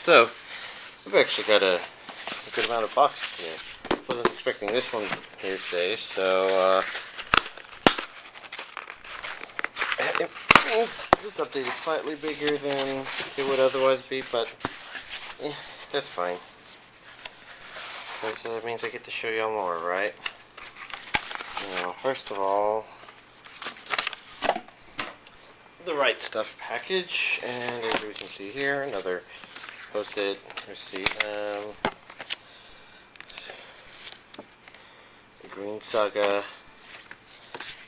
So, I've actually got a good amount of boxes here. Wasn't expecting this one here today, so it means this update is slightly bigger than it would otherwise be, but that's fine. Because that means I get to show y'all more, right? Now, first of all, the Right Stuff package, and as we can see here, another posted receipt. The Green Saga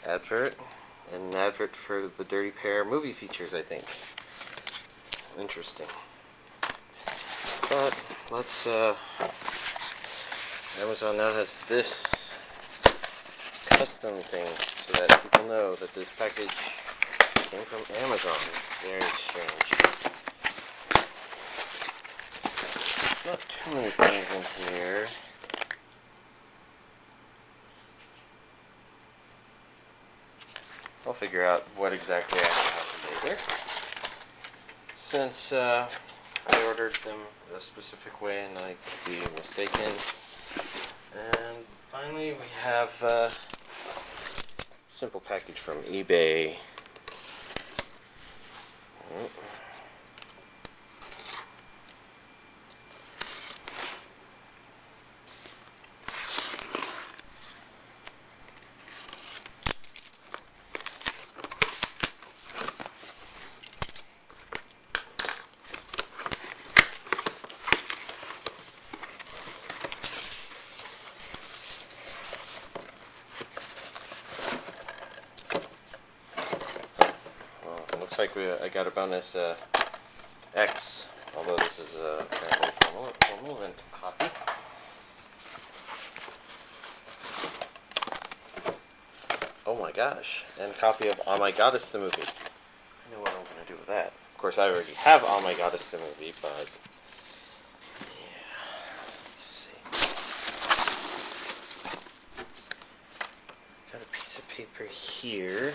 advert, and an advert for the Dirty Pair movie features, I think. Interesting. But let's Amazon now has this custom thing so that people know that this package came from Amazon. Very strange. Not too many things in here. I'll figure out what exactly I have later. Since I ordered them a specific way and I could be mistaken. And finally we have a simple package from eBay. Looks like I got a bonus X, although this is apparently a movement copy. Oh my gosh, and a copy of Oh My Goddess the movie. I know what I'm going to do with that. Of course, I already have Oh My Goddess the movie, but yeah. Let's see. Got a piece of paper here.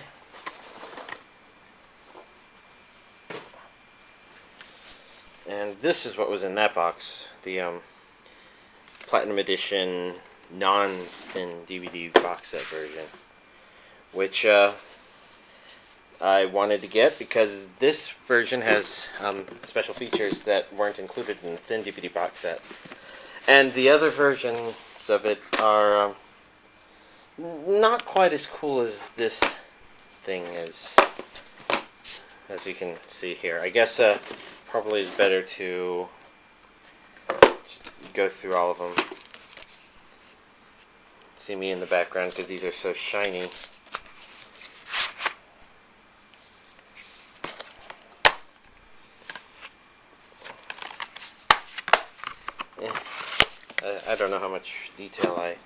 And this is what was in that box, the Platinum Edition non-thin DVD box set version, which I wanted to get because this version has special features that weren't included in the thin DVD box set. And the other versions of it are not quite as cool as this thing is, as you can see here. I guess probably is better to just go through all of them. See me in the background because these are so shiny. I don't know how much detail I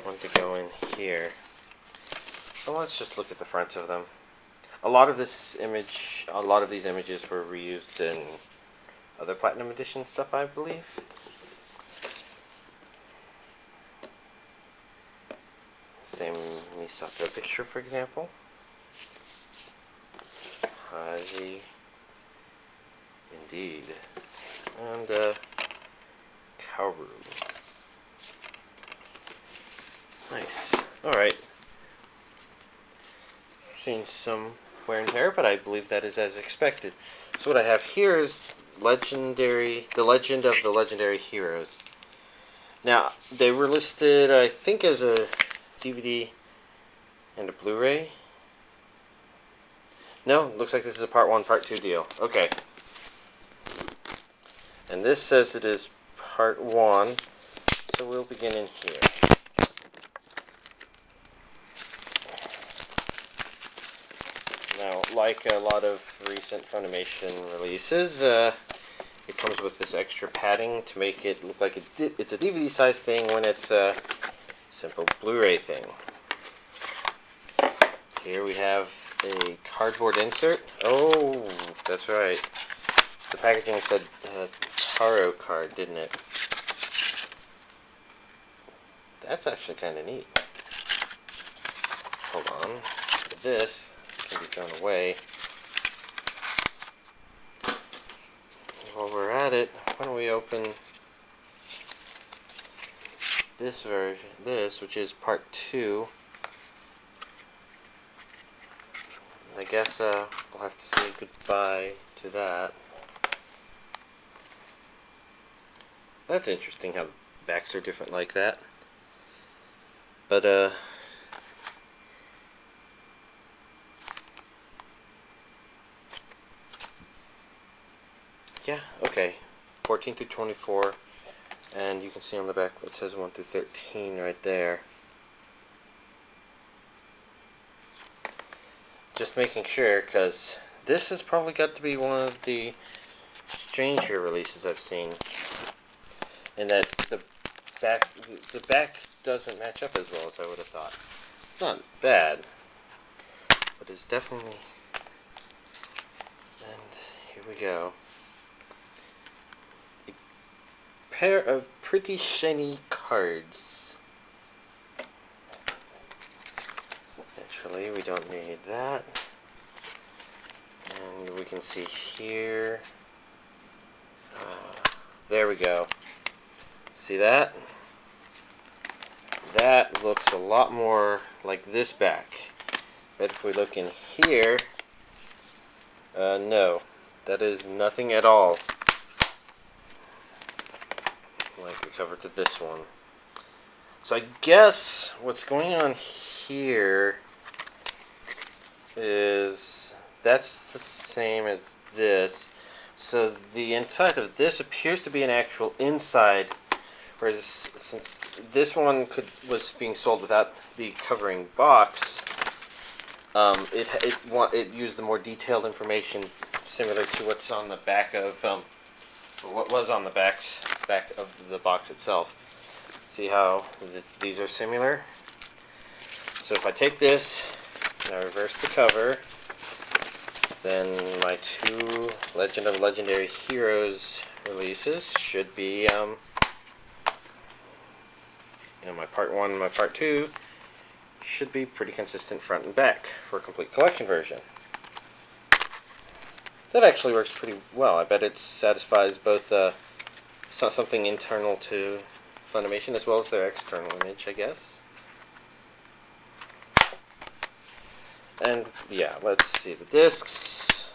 want to go in here. So let's just look at the front of them. A lot of these images were reused in other Platinum Edition stuff, I believe. Same Misato picture, for example. Haji. Indeed. And Kaoru. Nice. Alright. Seen some wear and tear, but I believe that is as expected. So what I have here is the Legend of the Legendary Heroes. Now, they were listed, I think, as a DVD and a Blu-ray. No, looks like this is a Part 1, Part 2 deal. Okay. And this says it is Part 1, so we'll begin in here. Now, like a lot of recent Funimation releases, it comes with this extra padding to make it look like it's a DVD-sized thing when it's a simple Blu-ray thing. Here we have a cardboard insert. Oh, that's right. The packaging said tarot card, didn't it? That's actually kind of neat. Hold on. This can be thrown away. While we're at it, why don't we open this version, which is part 2. I guess we'll have to say goodbye to that. That's interesting how the backs are different like that. But yeah, okay. 14 through 24, and you can see on the back it says 1 through 13 right there. Just making sure, because this has probably got to be one of the stranger releases I've seen, and that the back doesn't match up as well as I would have thought. It's not bad, but it's definitely. And here we go. A pair of pretty shiny cards. Actually, we don't need that. And we can see here. There we go. See that? That looks a lot more like this back. But if we look in here, no. That is nothing at all like the cover to this one. So I guess what's going on here is that's the same as this. So the inside of this appears to be an actual inside, whereas since this one was being sold without the covering box, it used the more detailed information similar to what's on the back of or what was on the back of the box itself. See how these are similar? So if I take this and I reverse the cover, then my 2 Legend of Legendary Heroes releases should be, my part 1 and my part 2 should be pretty consistent front and back for a complete collection version. That actually works pretty well. I bet it satisfies both something internal to Funimation as well as their external image, I guess. And yeah, let's see the discs.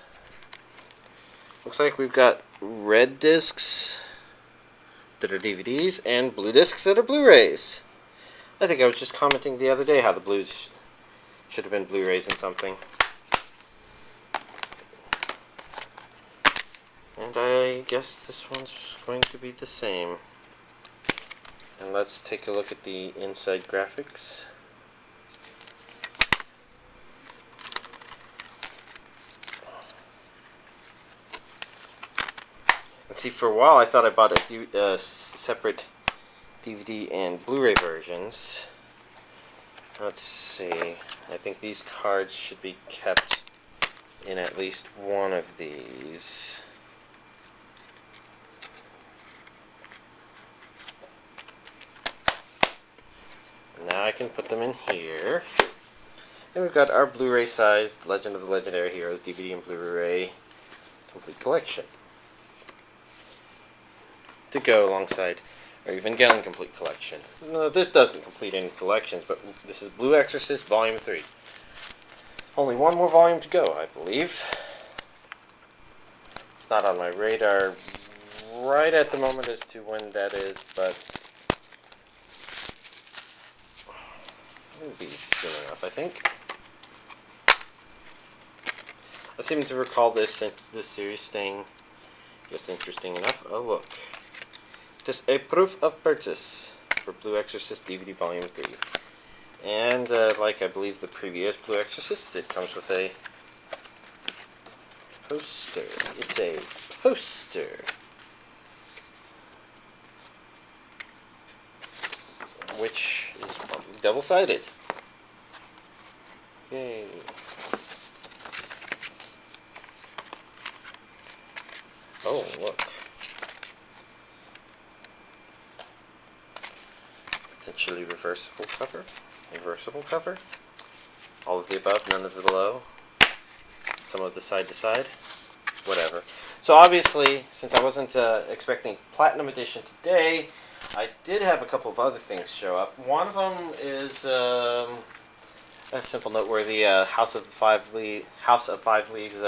Looks like we've got red discs that are DVDs and blue discs that are Blu-rays. I think I was just commenting the other day how the blues should have been Blu-rays and something. And I guess this one's going to be the same. And let's take a look at the inside graphics. And see, for a while I thought I bought a separate DVD and Blu-ray versions. Let's see. I think these cards should be kept in at least one of these. Now I can put them in here. And we've got our Blu-ray sized Legend of the Legendary Heroes DVD and Blu-ray complete collection to go alongside our Evangelion complete collection. No, this doesn't complete any collections, but this is Blue Exorcist Volume 3. Only one more volume to go, I believe. It's not on my radar right at the moment as to when that is, but it'll be soon enough, I think. I seem to recall this series staying just interesting enough. Oh, look. Just a proof of purchase for Blue Exorcist DVD Volume 3. And, like I believe the previous Blue Exorcist, it comes with a poster. It's a poster. Which is probably double-sided. Yay. Oh, look. Potentially reversible cover. Reversible cover. All of the above, none of the below. Some of the side to side. Whatever. So obviously, since I wasn't expecting Platinum Edition today, I did have a couple of other things show up. One of them is a simple noteworthy House of Five Leagues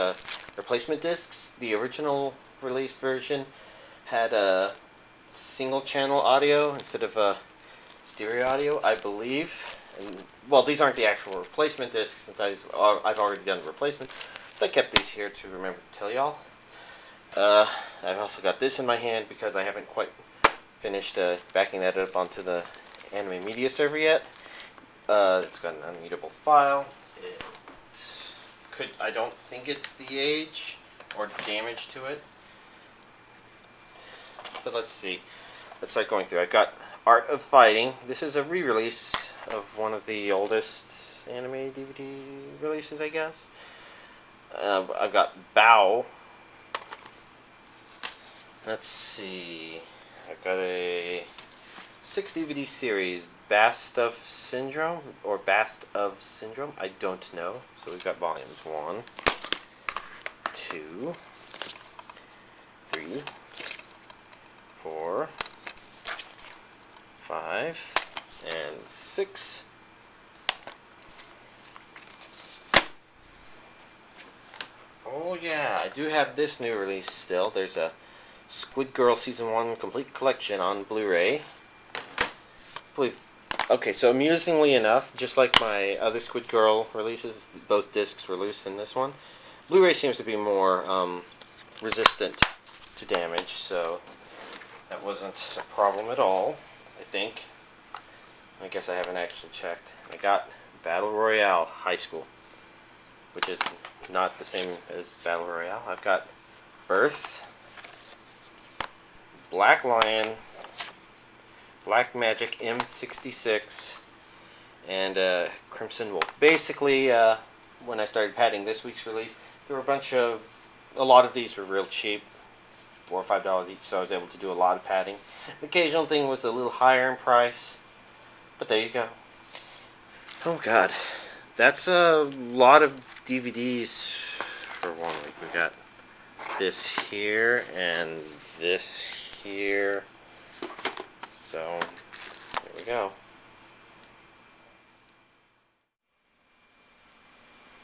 replacement discs. The original released version had a single channel audio instead of stereo audio, I believe. And, well, these aren't the actual replacement discs since I've already done the replacement. But I kept these here to remember to tell y'all. I've also got this in my hand because I haven't quite finished backing that up onto the anime media server yet. It's got an unreadable file. I don't think it's the age or damage to it. But let's see. Let's start going through. I've got Art of Fighting. This is a re-release of one of the oldest anime DVD releases, I guess. I've got Baoh. Let's see. I've got a 6 DVD series, BASTof Syndrome, or BASTof Syndrome. I don't know. So we've got volumes 1, 2, 3, 4, 5, and 6. Oh yeah, I do have this new release still. There's a Squid Girl Season 1 Complete Collection on Blu-ray. Okay, so amusingly enough, just like my other Squid Girl releases, both discs were loose in this one. Blu-ray seems to be more resistant to damage, so that wasn't a problem at all, I think. I guess I haven't actually checked. I got Battle Royale High School, which is not the same as Battle Royale. I've got Birth, Black Lion, Black Magic M66, and Crimson Wolf. Basically, when I started padding this week's release, there were a lot of these were real cheap, $4 or $5 each, so I was able to do a lot of padding. The occasional thing was a little higher in price, but there you go. Oh god, that's a lot of DVDs for 1 week. We got this here and this here. So, there we go.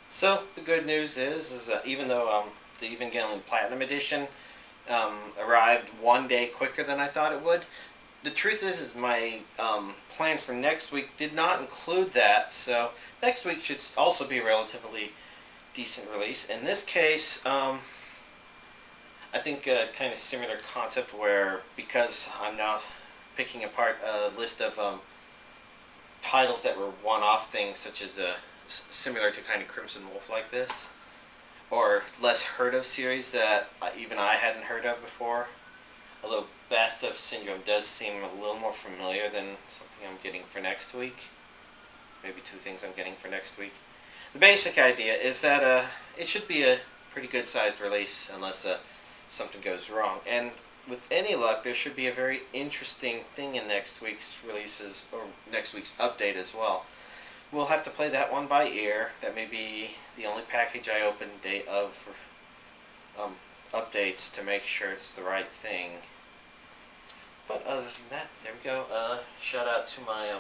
So, the good news is that even though the Evangelion Platinum Edition arrived 1 day quicker than I thought it would, the truth is my plans for next week did not include that, so next week should also be a relatively decent release. In this case, I think a kind of similar concept where, because I'm now picking apart a list of titles that were one-off things, such as similar to kind of Crimson Wolf like this, or less heard of series that even I hadn't heard of before. Although BASTof Syndrome does seem a little more familiar than something I'm getting for next week. Maybe 2 things I'm getting for next week. The basic idea is that it should be a pretty good-sized release unless something goes wrong. And with any luck, there should be a very interesting thing in next week's releases, or next week's update as well. We'll have to play that one by ear. That may be the only package I open day of updates to make sure it's the right thing. But other than that, there we go. Shout out to my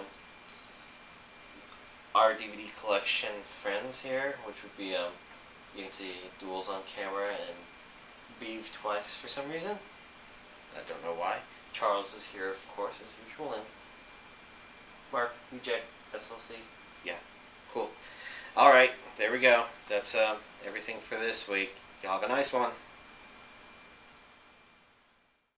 our DVD collection friends here, which would be you can see Duels on Camera and Beeve twice for some reason. I don't know why. Charles is here, of course, as usual, and Mark, Reject, SLC. Yeah, cool. Alright, there we go. That's everything for this week. Y'all have a nice one.